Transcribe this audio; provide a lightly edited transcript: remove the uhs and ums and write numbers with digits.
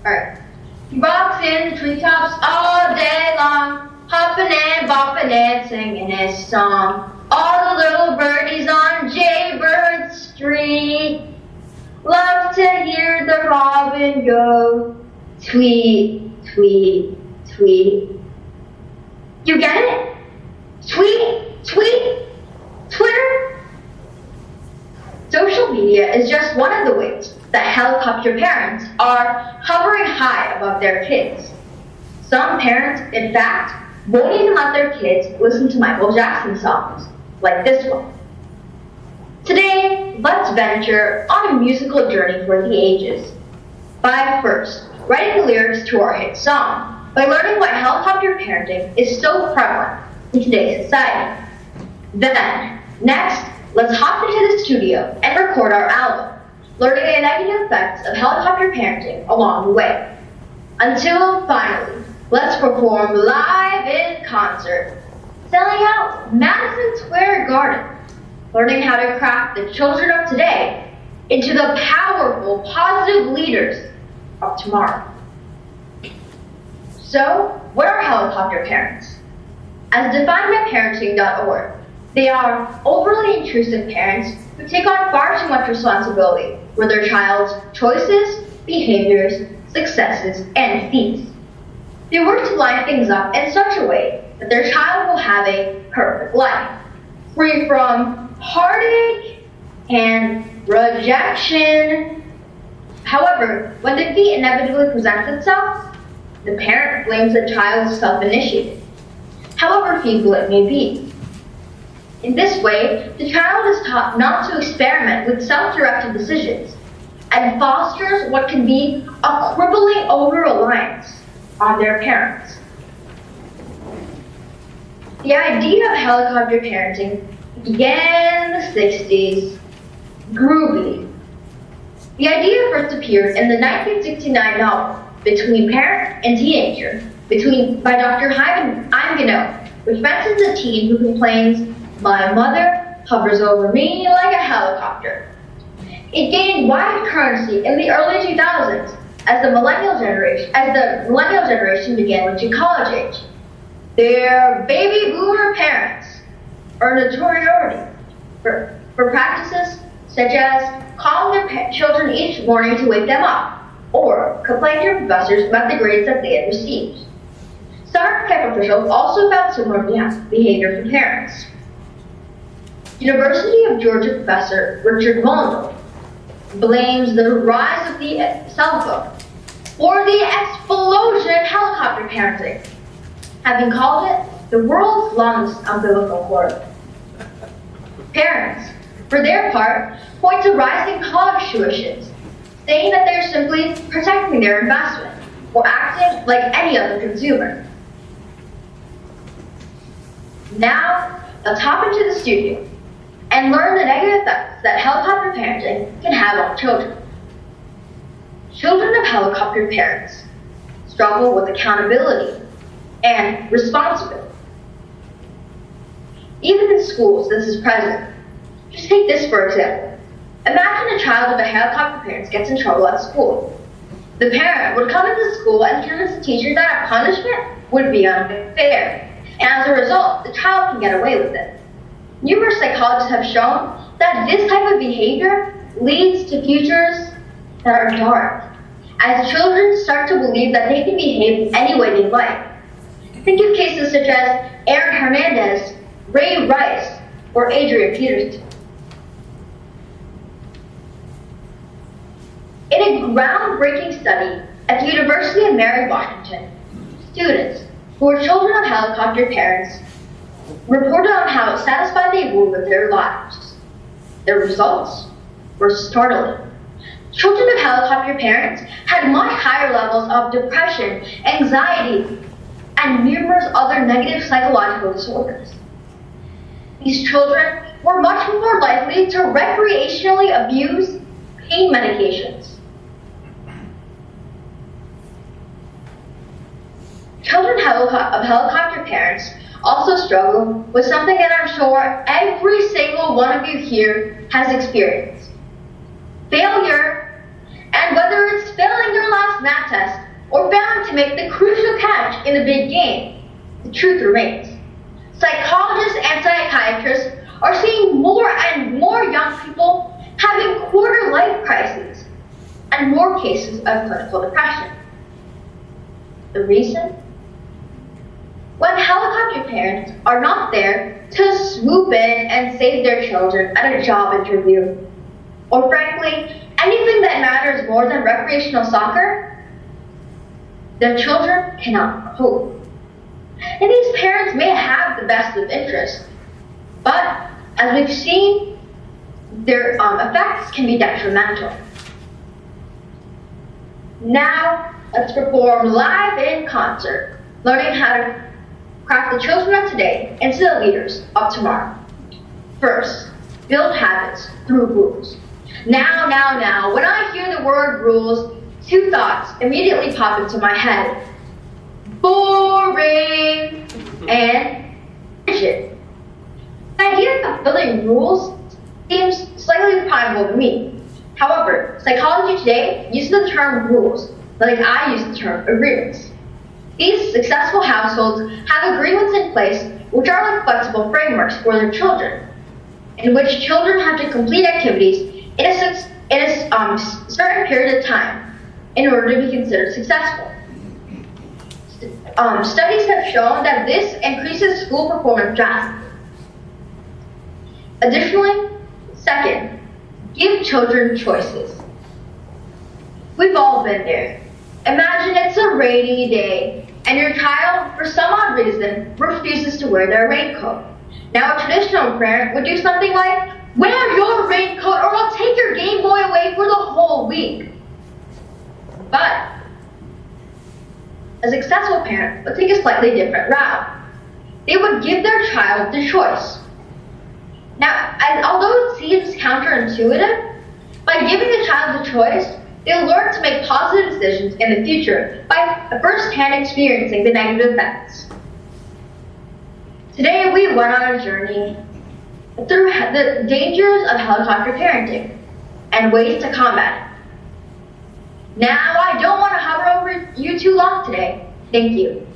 Alright. He rocks in the treetops all day long, hopping and bopping and singing his song. All the little birdies on Jaybird Street love to hear the robin go tweet, tweet, tweet. You get it? Tweet, tweet, Twitter. Social media is just one of the ways that helicopter parents are hovering high above their kids. Some parents, in fact, won't even let their kids listen to Michael Jackson songs, like this one. Today, let's venture on a musical journey for the ages. By first, writing the lyrics to our hit song, by learning why helicopter parenting is so prevalent in today's society. Then, next, let's hop into the studio and record our album, learning the negative effects of helicopter parenting along the way. Until finally, let's perform live in concert, selling out Madison Square Garden, learning how to craft the children of today into the powerful, positive leaders of tomorrow. So, what are helicopter parents? As defined by parenting.org, they are overly intrusive parents who take on far too much responsibility for their child's choices, behaviors, successes, and feats. They work to line things up in such a way that their child will have a perfect life, free from heartache and rejection. However, when defeat inevitably presents itself, the parent blames the child as self-initiated, however feeble it may be. In this way, the child is taught not to experiment with self-directed decisions and fosters what can be a crippling over-reliance on their parents. The idea of helicopter parenting began in the 60s, groovy. The idea first appeared in the 1969 novel, Between Parent and Teenager, by Dr. Imgano, which mentions a teen who complains, "My mother hovers over me like a helicopter." It gained wide currency in the early 2000s as the millennial generation began reaching college age. Their baby boomer parents earned notoriety for practices such as calling their children each morning to wake them up, or complaining to professors about the grades that they had received. Summer camp officials also found similar behavior from parents. University of Georgia professor Richard Mullendorf blames the rise of the cell phone for the explosion in helicopter parenting, having called it the world's longest umbilical cord. Parents, for their part, point to rising college tuitions, saying that they're simply protecting their investment or acting like any other consumer. Now, let's hop into the studio and learn the negative effects that helicopter parenting can have on children. Children of helicopter parents struggle with accountability and responsibility. Even in schools, this is present. Just take this for example. Imagine a child of a helicopter parent gets in trouble at school. The parent would come into school and convince the teacher that a punishment would be unfair, and as a result, the child can get away with it. Numerous psychologists have shown that this type of behavior leads to futures that are dark, as children start to believe that they can behave any way they like. Think of cases such as Aaron Hernandez, Ray Rice, or Adrian Peterson. In a groundbreaking study at the University of Mary Washington, students who were children of helicopter parents reported on how satisfied they were with their lives. Their results were startling. Children of helicopter parents had much higher levels of depression, anxiety, and numerous other negative psychological disorders. These children were much more likely to recreationally abuse pain medications. Children of helicopter parents also struggle with something that I'm sure every single one of you here has experienced: failure. And whether it's failing your last math test make the crucial catch in the big game, the truth remains. Psychologists and psychiatrists are seeing more and more young people having quarter-life crises and more cases of clinical depression. The reason? When helicopter parents are not there to swoop in and save their children at a job interview, or frankly, anything that matters more than recreational soccer, their children cannot cope. And these parents may have the best of interests, but as we've seen, their effects can be detrimental. Now, let's perform live in concert, learning how to craft the children of today into the leaders of tomorrow. First, build habits through rules. Now, when I hear the word rules, two thoughts immediately pop into my head. Boring and rigid. The idea of building rules seems slightly primal to me. However, psychology today uses the term rules, like I use the term agreements. These successful households have agreements in place which are like flexible frameworks for their children, in which children have to complete activities in a certain period of time in order to be considered successful. Studies have shown that this increases school performance drastically. Additionally, second, give children choices. We've all been there. Imagine it's a rainy day and your child, for some odd reason, refuses to wear their raincoat. Now a traditional parent would do something like, wear your raincoat or I'll take your Game Boy away for the whole week. But a successful parent would take a slightly different route. They would give their child the choice. Now, although it seems counterintuitive, by giving the child the choice, they'll learn to make positive decisions in the future by first-hand experiencing the negative effects. Today we went on a journey through the dangers of helicopter parenting and ways to combat it. Now I don't want to hover over you too long today. Thank you.